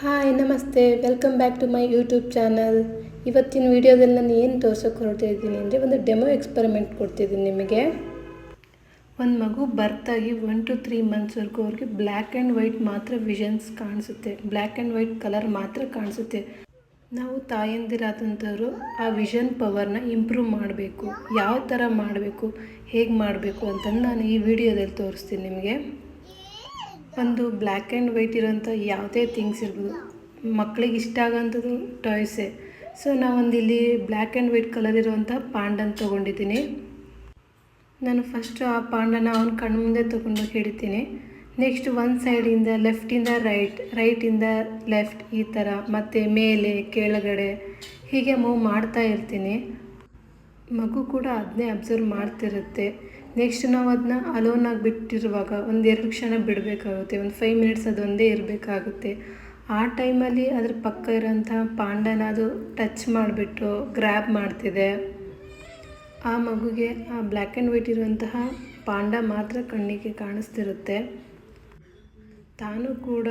Hi ನಮಸ್ತೆ, welcome back to my YouTube channel. ಇವತ್ತಿನ ವಿಡಿಯೋದಲ್ಲಿ ನಾನು ಏನು ತೋರ್ಸೋಕೆ ಹೊರಟಿದ್ದೀನಿ ಅಂದರೆ ಒಂದು ಡೆಮೋ ಎಕ್ಸ್ಪೆರಿಮೆಂಟ್ ಕೊಡ್ತಿದ್ದೀನಿ ನಿಮಗೆ. ಒಂದು ಮಗು ಬರ್ತಾಗಿ 1 to 3 ಮಂತ್ಸ್ವರೆಗೂ ಅವ್ರಿಗೆ ಬ್ಲ್ಯಾಕ್ ಆ್ಯಂಡ್ ವೈಟ್ ಮಾತ್ರ ವಿಷನ್ಸ್ ಕಾಣಿಸುತ್ತೆ, ಬ್ಲ್ಯಾಕ್ ಆ್ಯಂಡ್ ವೈಟ್ ಕಲರ್ ಮಾತ್ರ ಕಾಣಿಸುತ್ತೆ. ನಾವು ತಾಯಂದಿರಾದಂಥವ್ರು ಆ ವಿಷನ್ ಪವರ್ನ ಇಂಪ್ರೂವ್ ಮಾಡಬೇಕು. ಯಾವ ಥರ ಮಾಡಬೇಕು, ಹೇಗೆ ಮಾಡಬೇಕು ಅಂತಂದು ನಾನು ಈ ವಿಡಿಯೋದಲ್ಲಿ ತೋರಿಸ್ತೀನಿ ನಿಮಗೆ. ಒಂದು ಬ್ಲ್ಯಾಕ್ ಆ್ಯಂಡ್ ವೈಟ್ ಇರೋಂಥ ಯಾವುದೇ ಥಿಂಗ್ಸ್ ಇರ್ಬೋದು, ಮಕ್ಕಳಿಗೆ ಇಷ್ಟ ಆಗೋಂಥದ್ದು ಟಾಯ್ಸೇ. ಸೊ ನಾವೊಂದು ಇಲ್ಲಿ ಬ್ಲ್ಯಾಕ್ ಆ್ಯಂಡ್ ವೈಟ್ ಕಲರ್ ಇರುವಂಥ ಪಾಂಡನ ತೊಗೊಂಡಿದ್ದೀನಿ. ನಾನು ಫಸ್ಟು ಆ ಪಾಂಡನ ಅವನ ಕಣ್ಣು ಮುಂದೆ ತೊಗೊಂಡೋಗಿ ಹಿಡಿತೀನಿ. ನೆಕ್ಸ್ಟ್ ಒಂದು ಸೈಡಿಂದ ಲೆಫ್ಟಿಂದ ರೈಟಿಂದ ಲೆಫ್ಟ್ ಈ ಥರ, ಮತ್ತು ಮೇಲೆ ಕೆಳಗಡೆ ಹೀಗೆ ಮೂವ್ ಮಾಡ್ತಾ ಇರ್ತೀನಿ. ಮಗು ಕೂಡ ಅದನ್ನೇ ಅಬ್ಸರ್ವ್ ಮಾಡ್ತಿರುತ್ತೆ. ನೆಕ್ಸ್ಟ್ ನಾವು ಅದನ್ನ ಅಲೋನಾಗಿ ಬಿಟ್ಟಿರುವಾಗ 1-2 ಕ್ಷಣ ಬಿಡಬೇಕಾಗುತ್ತೆ, ಒಂದು 5 ಮಿನಿಟ್ಸ್ ಅದೊಂದೇ ಇರಬೇಕಾಗುತ್ತೆ. ಆ ಟೈಮಲ್ಲಿ ಅದ್ರ ಪಕ್ಕ ಇರೋಂಥ ಪಾಂಡನ ಅದು ಟಚ್ ಮಾಡಿಬಿಟ್ಟು ಗ್ರ್ಯಾಬ್ ಮಾಡ್ತಿದೆ. ಆ ಮಗುಗೆ ಆ ಬ್ಲ್ಯಾಕ್ ಆ್ಯಂಡ್ ವೈಟ್ ಇರುವಂತಹ ಪಾಂಡ ಮಾತ್ರ ಕಣ್ಣಿಗೆ ಕಾಣಿಸ್ತಿರುತ್ತೆ. ತಾನು ಕೂಡ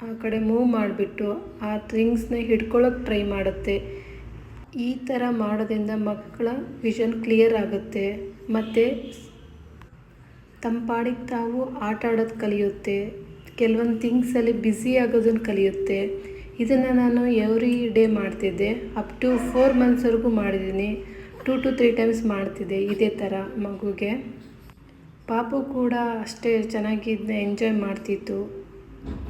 ಆ ಕಡೆ ಮೂವ್ ಮಾಡಿಬಿಟ್ಟು ಆ ಥಿಂಗ್ಸ್ನ ಹಿಡ್ಕೊಳ್ಳೋಕೆ ಟ್ರೈ ಮಾಡುತ್ತೆ. ಈ ಥರ ಮಾಡೋದ್ರಿಂದ ಮಕ್ಕಳ ವಿಷನ್ ಕ್ಲಿಯರ್ ಆಗುತ್ತೆ ಮತ್ತು ತಮ್ಮ ಪಾಡಿಗೆ ತಾವು ಆಟ ಆಡೋದು ಕಲಿಯುತ್ತೆ, ಕೆಲವೊಂದು ಥಿಂಗ್ಸಲ್ಲಿ ಬ್ಯುಸಿ ಆಗೋದನ್ನು ಕಲಿಯುತ್ತೆ. ಇದನ್ನು ನಾನು ಎವ್ರಿ ಡೇ ಮಾಡ್ತಿದ್ದೆ. ಅಪ್ ಟು 4 ಮಂತ್ಸ್ವರೆಗೂ ಮಾಡಿದ್ದೀನಿ. 2 to 3 ಟೈಮ್ಸ್ ಮಾಡ್ತಿದ್ದೆ ಇದೇ ಥರ ಮಗುಗೆ. ಪಾಪು ಕೂಡ ಅಷ್ಟೇ ಚೆನ್ನಾಗಿ ಇದನ್ನ ಎಂಜಾಯ್ ಮಾಡ್ತಿತ್ತು.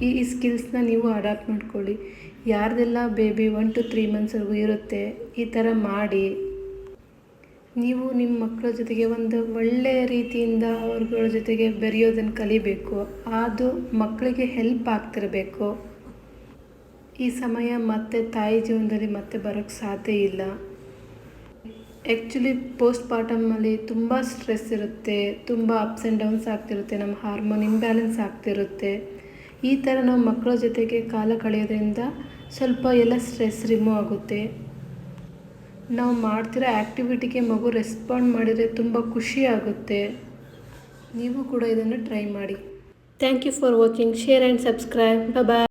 ಈ ಸ್ಕಿಲ್ಸ್ನ ನೀವು ಅಡಾಪ್ಟ್ ಮಾಡ್ಕೊಳ್ಳಿ. ಯಾರ್ದೆಲ್ಲ ಬೇಬಿ 1 to 3 ಮಂತ್ಸ್ವರೆಗೂ ಇರುತ್ತೆ, ಈ ಥರ ಮಾಡಿ ನೀವು ನಿಮ್ಮ ಮಕ್ಕಳ ಜೊತೆಗೆ ಒಂದು ಒಳ್ಳೆಯ ರೀತಿಯಿಂದ ಅವ್ರಗಳ ಜೊತೆಗೆ ಬೆರೆಯೋದನ್ನು ಕಲಿಬೇಕು. ಅದು ಮಕ್ಕಳಿಗೆ ಹೆಲ್ಪ್ ಆಗ್ತಿರಬೇಕು. ಈ ಸಮಯ ಮತ್ತೆ ತಾಯಿ ಜೀವನದಲ್ಲಿ ಮತ್ತೆ ಬರೋಕ್ಕೆ ಸಾಧ್ಯ ಇಲ್ಲ. ಆ್ಯಕ್ಚುಲಿ ಪೋಸ್ಟ್ ಪಾರ್ಟಮಲ್ಲಿ ತುಂಬ ಸ್ಟ್ರೆಸ್ ಇರುತ್ತೆ, ತುಂಬ ಅಪ್ಸ್ ಆ್ಯಂಡ್ ಡೌನ್ಸ್ ಆಗ್ತಿರುತ್ತೆ, ನಮ್ಮ ಹಾರ್ಮೋನ್ ಇಂಬ್ಯಾಲೆನ್ಸ್ ಆಗ್ತಿರುತ್ತೆ. ಈ ಥರ ನಾವು ಮಕ್ಕಳ ಜೊತೆಗೆ ಕಾಲ ಕಳೆಯೋದ್ರಿಂದ ಸ್ವಲ್ಪ ಎಲ್ಲ ಸ್ಟ್ರೆಸ್ ರಿಮೂವ್ ಆಗುತ್ತೆ. ನಾವು ಮಾಡ್ತಿರೋ ಆ್ಯಕ್ಟಿವಿಟಿಗೆ ಮಗು ರೆಸ್ಪಾಂಡ್ ಮಾಡಿದರೆ ತುಂಬ ಖುಷಿ ಆಗುತ್ತೆ. ನೀವು ಕೂಡ ಇದನ್ನು ಟ್ರೈ ಮಾಡಿ. Thank you for watching. Share and subscribe. Bye.